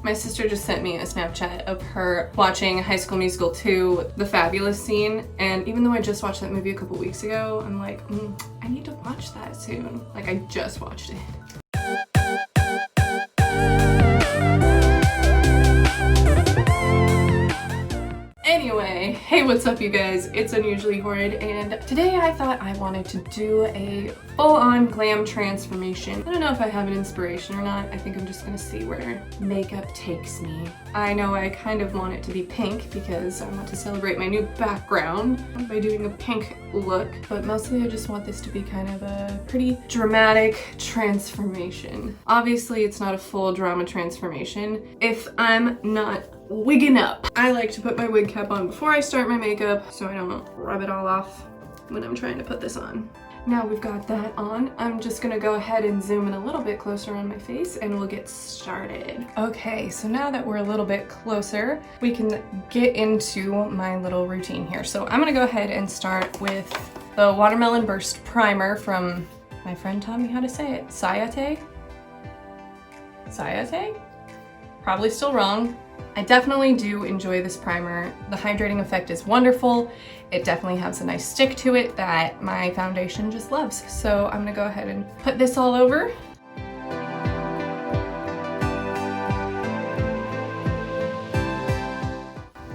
My sister just sent me a Snapchat of her watching High School Musical 2, the Fabulous scene, and even though I just watched that movie a couple weeks ago, I'm like, I need to watch that soon. Like, I just watched it. Anyway, hey, what's up you guys? It's Unusually Horrid, and today I thought I wanted to do a full-on glam transformation. I don't know if I have an inspiration or not. I think I'm just gonna see where makeup takes me. I know I kind of want it to be pink because I want to celebrate my new background by doing a pink look, but mostly I just want this to be kind of a pretty dramatic transformation. Obviously, it's not a full drama transformation if I'm not wigging up. I like to put my wig cap on before I start my makeup so I don't rub it all off when I'm trying to put this on. Now we've got that on, I'm just gonna go ahead and zoom in a little bit closer on my face and we'll get started. Okay, so now that we're a little bit closer, we can get into my little routine here. So I'm gonna go ahead and start with the Watermelon Burst Primer from, my friend taught me how to say it, Ciate? Ciate? Probably still wrong. I definitely do enjoy this primer. The hydrating effect is wonderful. It definitely has a nice stick to it that my foundation just loves. So I'm gonna go ahead and put this all over.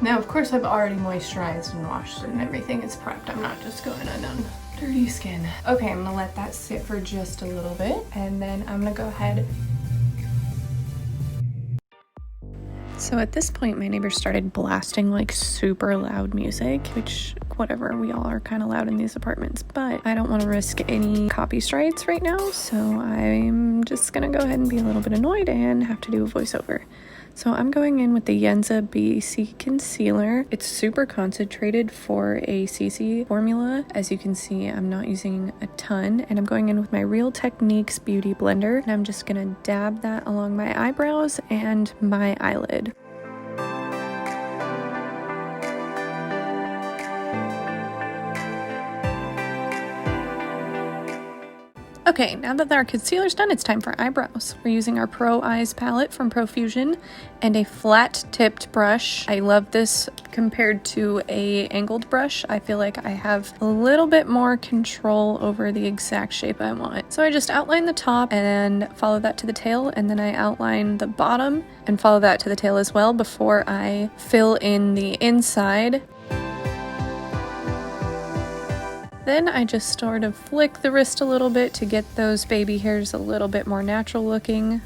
Now, of course, I've already moisturized and washed and everything is prepped. I'm not just going in on dirty skin. Okay, I'm gonna let that sit for just a little bit and then I'm gonna go ahead. So at this point, my neighbors started blasting like super loud music, which whatever, we all are kind of loud in these apartments, but I don't want to risk any copy strikes right now, so I'm just gonna go ahead and be a little bit annoyed and have to do a voiceover. So I'm going in with the Yenza BC Concealer. It's super concentrated for a CC formula. As you can see, I'm not using a ton, and I'm going in with my Real Techniques Beauty Blender, and I'm just gonna dab that along my eyebrows and my eyelid. Okay, now that our concealer's done, it's time for eyebrows. We're using our Pro Eyes palette from Profusion and a flat-tipped brush. I love this compared to a angled brush. I feel like I have a little bit more control over the exact shape I want. So I just outline the top and follow that to the tail, and then I outline the bottom and follow that to the tail as well before I fill in the inside. Then I just sort of flick the wrist a little bit to get those baby hairs a little bit more natural looking.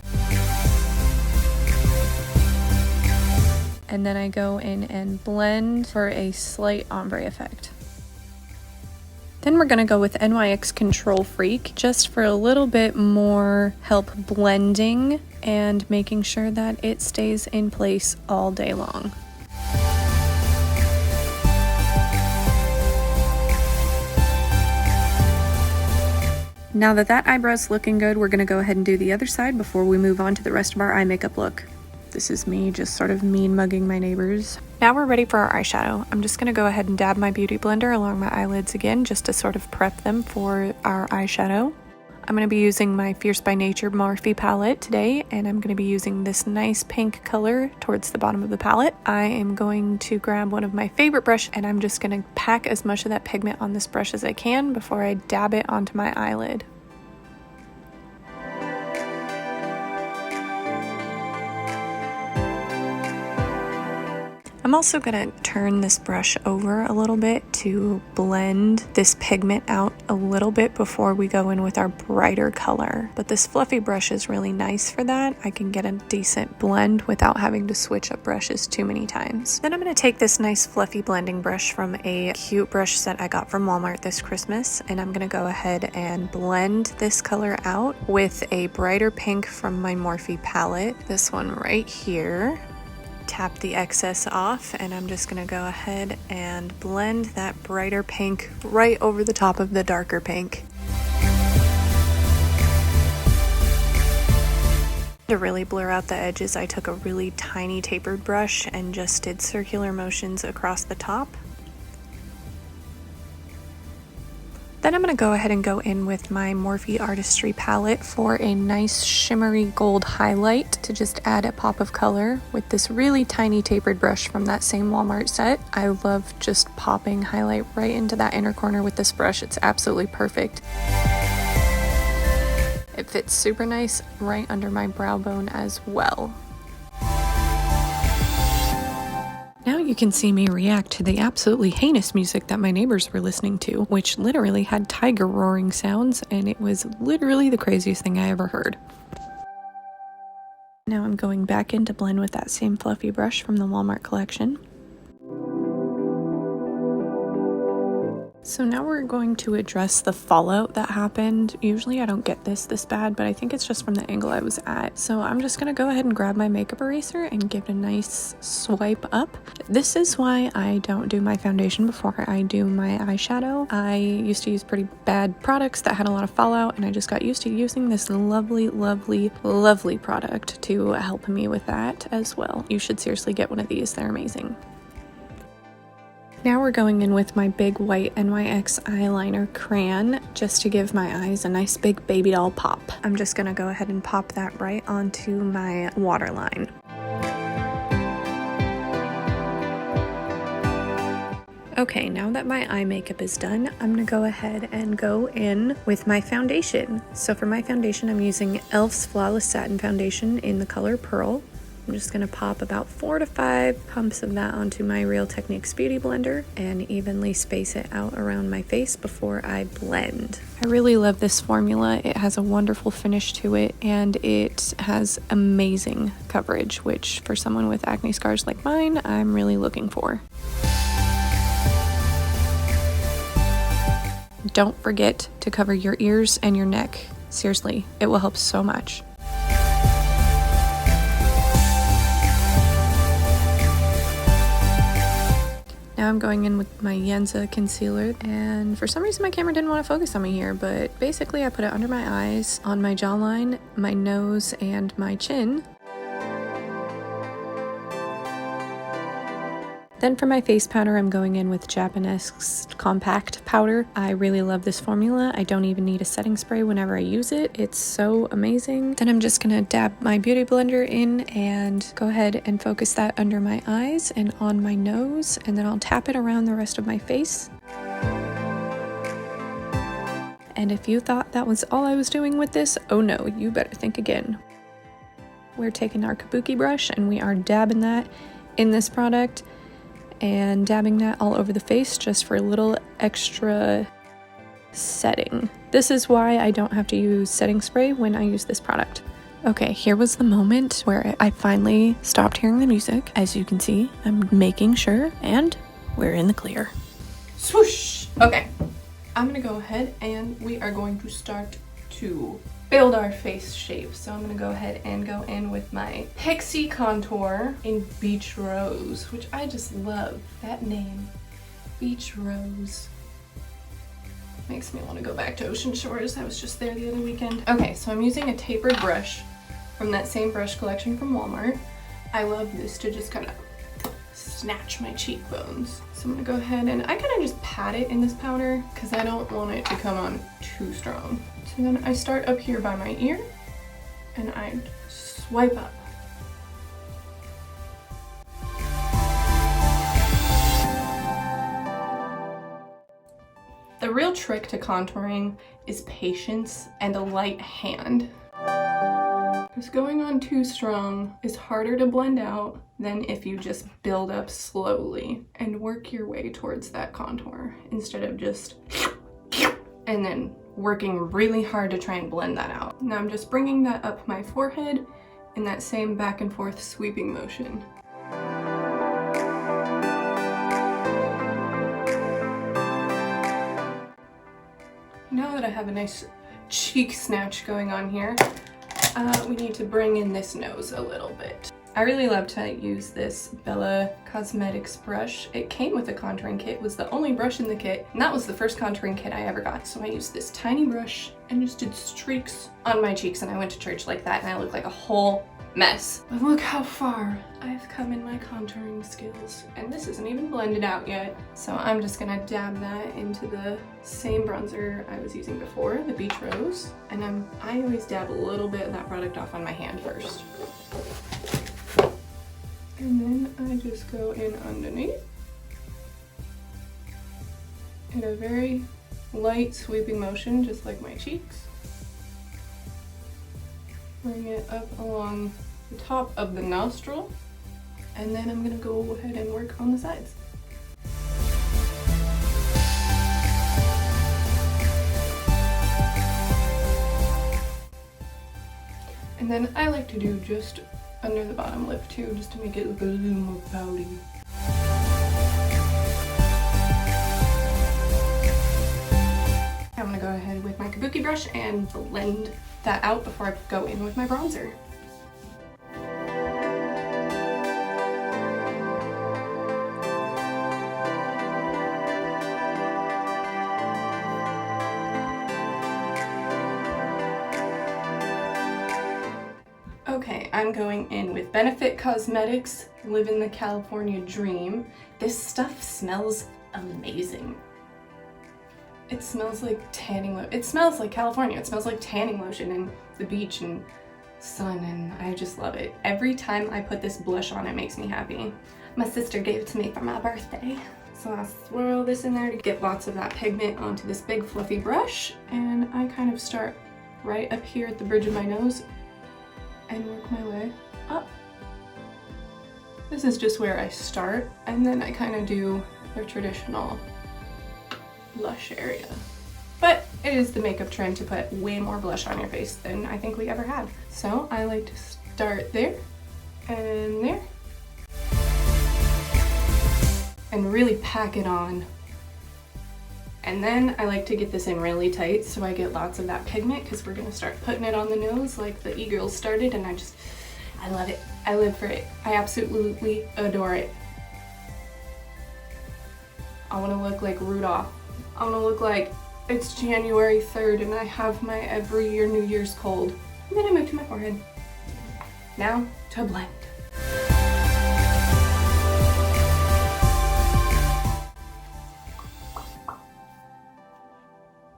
And then I go in and blend for a slight ombre effect. Then we're gonna go with NYX Control Freak just for a little bit more help blending and making sure that it stays in place all day long. Now that that eyebrow's looking good, we're gonna go ahead and do the other side before we move on to the rest of our eye makeup look. This is me just sort of mean mugging my neighbors. Now we're ready for our eyeshadow. I'm just gonna go ahead and dab my beauty blender along my eyelids again just to sort of prep them for our eyeshadow. I'm gonna be using my Fierce by Nature Morphe palette today, and I'm gonna be using this nice pink color towards the bottom of the palette. I am going to grab one of my favorite brushes, and I'm just gonna pack as much of that pigment on this brush as I can before I dab it onto my eyelid. I'm also gonna turn this brush over a little bit to blend this pigment out a little bit before we go in with our brighter color. But this fluffy brush is really nice for that. I can get a decent blend without having to switch up brushes too many times. Then I'm gonna take this nice fluffy blending brush from a cute brush set I got from Walmart this Christmas, and I'm gonna go ahead and blend this color out with a brighter pink from my Morphe palette. This one right here. Tap the excess off, and I'm just gonna go ahead and blend that brighter pink right over the top of the darker pink. To really blur out the edges, I took a really tiny tapered brush and just did circular motions across the top. Then I'm going to go ahead and go in with my Morphe Artistry palette for a nice shimmery gold highlight to just add a pop of color with this really tiny tapered brush from that same Walmart set. I love just popping highlight right into that inner corner with this brush. It's absolutely perfect. It fits super nice right under my brow bone as well. Now you can see me react to the absolutely heinous music that my neighbors were listening to, which literally had tiger roaring sounds, and it was literally the craziest thing I ever heard. Now I'm going back in to blend with that same fluffy brush from the Walmart collection. So now we're going to address the fallout that happened. Usually I don't get this bad, but I think it's just from the angle I was at. So I'm just gonna go ahead and grab my makeup eraser and give it a nice swipe up. This is why I don't do my foundation before I do my eyeshadow. I used to use pretty bad products that had a lot of fallout, and I just got used to using this lovely, lovely, lovely product to help me with that as well. You should seriously get one of these, they're amazing. Now we're going in with my big white NYX eyeliner crayon just to give my eyes a nice big baby doll pop. I'm just gonna go ahead and pop that right onto my waterline. Okay, now that my eye makeup is done, I'm gonna go ahead and go in with my foundation. So for my foundation, I'm using e.l.f.'s Flawless Satin Foundation in the color Pearl. I'm just gonna pop about 4 to 5 pumps of that onto my Real Techniques Beauty Blender and evenly space it out around my face before I blend. I really love this formula. It has a wonderful finish to it, and it has amazing coverage, which for someone with acne scars like mine, I'm really looking for. Don't forget to cover your ears and your neck. Seriously, it will help so much. Now I'm going in with my Yenza concealer, and for some reason my camera didn't want to focus on me here, but basically I put it under my eyes, on my jawline, my nose, and my chin. Then for my face powder, I'm going in with Japonesque's compact powder. I really love this formula. I don't even need a setting spray whenever I use it. It's so amazing. Then I'm just gonna dab my beauty blender in and go ahead and focus that under my eyes and on my nose, and then I'll tap it around the rest of my face. And if you thought that was all I was doing with this, oh no, you better think again. We're taking our kabuki brush and we are dabbing that in this product and dabbing that all over the face just for a little extra setting. This is why I don't have to use setting spray when I use this product. Okay, here was the moment where I finally stopped hearing the music. As you can see, I'm making sure, and we're in the clear. Swoosh! Okay, I'm gonna go ahead and we are going to start to build our face shape. So I'm gonna go ahead and go in with my Pixi contour in Beach Rose, which I just love that name, Beach Rose. Makes me want to go back to Ocean Shores. I was just there the other weekend. Okay, so I'm using a tapered brush from that same brush collection from Walmart. I love this to just kind of snatch my cheekbones. So I'm gonna go ahead and I kind of just pat it in this powder because I don't want it to come on too strong. So then I start up here by my ear and I swipe up. The real trick to contouring is patience and a light hand. Because going on too strong is harder to blend out than if you just build up slowly and work your way towards that contour instead of just and then working really hard to try and blend that out. Now I'm just bringing that up my forehead in that same back and forth sweeping motion. Now that I have a nice cheek snatch going on here, we need to bring in this nose a little bit. I really love to use this Bella Cosmetics brush. It came with a contouring kit, it was the only brush in the kit, and that was the first contouring kit I ever got. So I used this tiny brush and just did streaks on my cheeks, and I went to church like that and I looked like a whole mess. But look how far I've come in my contouring skills, and this isn't even blended out yet. So I'm just gonna dab that into the same bronzer I was using before, the Beach Rose. And I always dab a little bit of that product off on my hand first. And then I just go in underneath in a very light sweeping motion, just like my cheeks. Bring it up along the top of the nostril. And then I'm gonna go ahead and work on the sides. And then I like to do just under the bottom lip too, just to make it look a little more pouty. I'm gonna go ahead with my kabuki brush and blend that out before I go in with my bronzer. Okay, I'm going in with Benefit Cosmetics, Living the California Dream. This stuff smells amazing. It smells like tanning lotion. It smells like California. It smells like tanning lotion and the beach and sun, and I just love it. Every time I put this blush on, it makes me happy. My sister gave it to me for my birthday. So I swirl this in there to get lots of that pigment onto this big fluffy brush, and I kind of start right up here at the bridge of my nose and work my way up. This is just where I start, and then I kind of do the traditional blush area. But it is the makeup trend to put way more blush on your face than I think we ever have. So I like to start there and there and really pack it on. And then I like to get this in really tight so I get lots of that pigment, because we're gonna start putting it on the nose like the e-girls started, and I love it. I live for it. I absolutely adore it. I wanna look like Rudolph. I wanna look like it's January 3rd and I have my every year New Year's cold. And then I move to my forehead. Now to blend.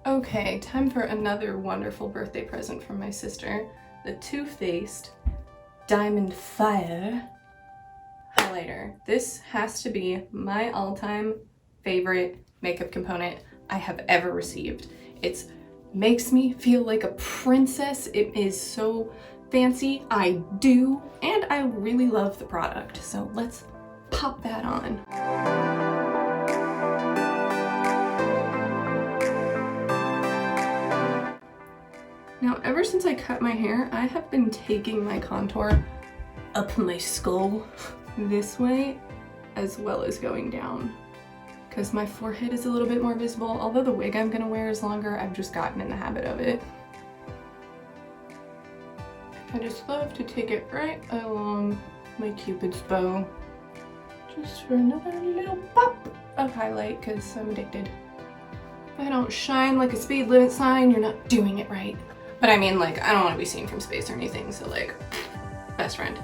Okay, time for another wonderful birthday present from my sister. The Too Faced Diamond Fire highlighter. This has to be my all-time favorite makeup component I have ever received. It makes me feel like a princess. It is so fancy. I do, and I really love the product. So let's pop that on. Now, ever since I cut my hair, I have been taking my contour up my skull this way, as well as going down, because my forehead is a little bit more visible. Although the wig I'm gonna wear is longer, I've just gotten in the habit of it. I just love to take it right along my Cupid's bow, just for another little pop of highlight, because I'm addicted. If I don't shine like a speed limit sign, you're not doing it right. But I mean, like, I don't want to be seen from space or anything, so like, best friend.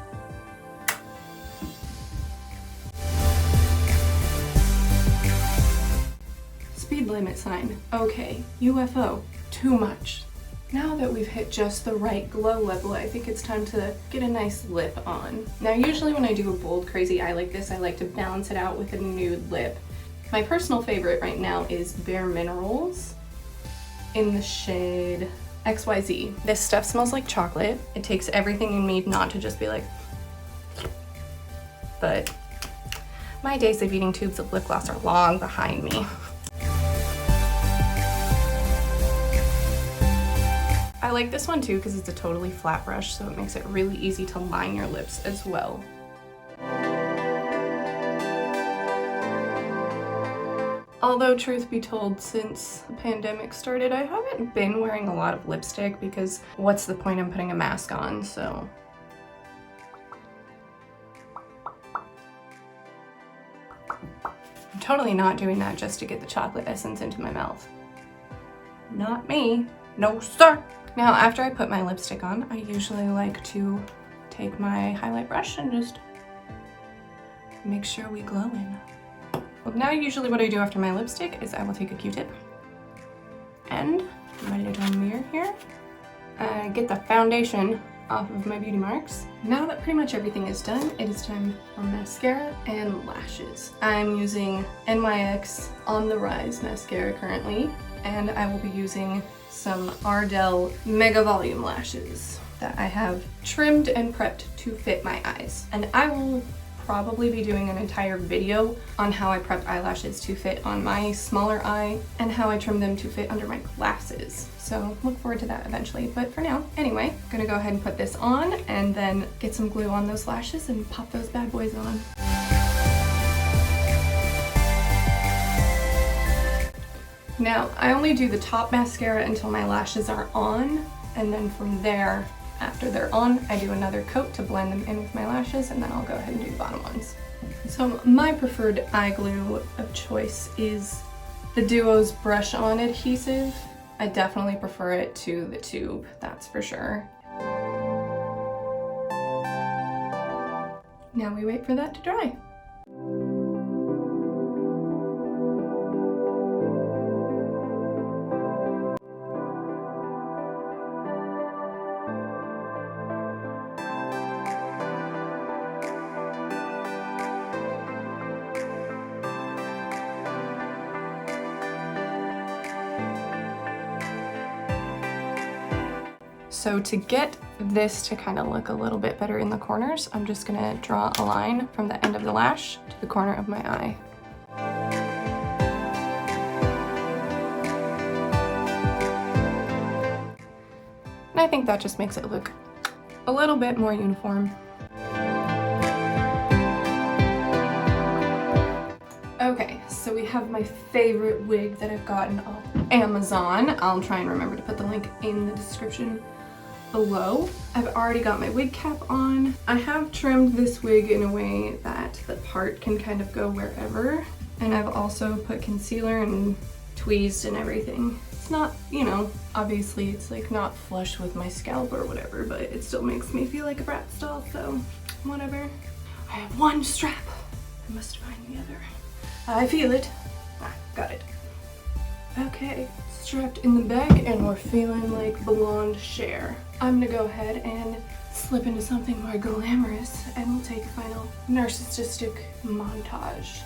Speed limit sign, okay. UFO, too much. Now that we've hit just the right glow level, I think it's time to get a nice lip on. Now, usually when I do a bold, crazy eye like this, I like to balance it out with a nude lip. My personal favorite right now is Bare Minerals in the shade XYZ. This stuff smells like chocolate. It takes everything in me not to just be like, but my days of eating tubes of lip gloss are long behind me. I like this one too because it's a totally flat brush, so it makes it really easy to line your lips as well. Although, truth be told, since the pandemic started, I haven't been wearing a lot of lipstick because what's the point in putting a mask on, so. I'm totally not doing that just to get the chocolate essence into my mouth. Not me. No, sir. Now, after I put my lipstick on, I usually like to take my highlight brush and just make sure we glow in. Well, now usually what I do after my lipstick is I will take a Q-tip and my little mirror here, get the foundation off of my beauty marks. Now that pretty much everything is done, it is time for mascara and lashes. I'm using NYX On The Rise mascara currently, and I will be using some Ardell Mega Volume lashes that I have trimmed and prepped to fit my eyes. And I will probably be doing an entire video on how I prepped eyelashes to fit on my smaller eye and how I trim them to fit under my glasses. So look forward to that eventually. But for now, anyway, I'm gonna go ahead and put this on and then get some glue on those lashes and pop those bad boys on. Now, I only do the top mascara until my lashes are on, and then from there, after they're on, I do another coat to blend them in with my lashes, and then I'll go ahead and do the bottom ones. So my preferred eye glue of choice is the Duo's Brush On adhesive. I definitely prefer it to the tube, that's for sure. Now we wait for that to dry. So to get this to kind of look a little bit better in the corners, I'm just gonna draw a line from the end of the lash to the corner of my eye. And I think that just makes it look a little bit more uniform. Okay, so we have my favorite wig that I've gotten off Amazon. I'll try and remember to put the link in the description below. I've already got my wig cap on. I have trimmed this wig in a way that the part can kind of go wherever. And I've also put concealer and tweezed and everything. It's not, you know, obviously it's like not flush with my scalp or whatever, but it still makes me feel like a Bratz doll, so whatever. I have one strap. I must find the other. I feel it. Ah, got it. Okay, strapped in the back and we're feeling like blonde Cher. I'm gonna go ahead and slip into something more glamorous and we'll take a final narcissistic montage.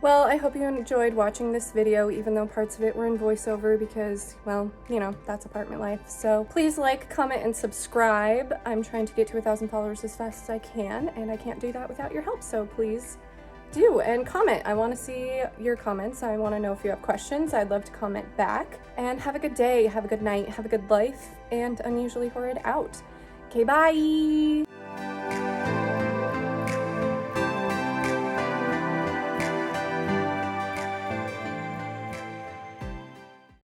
Well, I hope you enjoyed watching this video, even though parts of it were in voiceover because, well, you know, that's apartment life. So please like, comment, and subscribe. I'm trying to get to 1,000 followers as fast as I can, and I can't do that without your help, so please do. And comment. I want to see your comments. I want to know if you have questions. I'd love to comment back. And have a good day, have a good night, have a good life, and Unusually Horrid out. Okay, bye!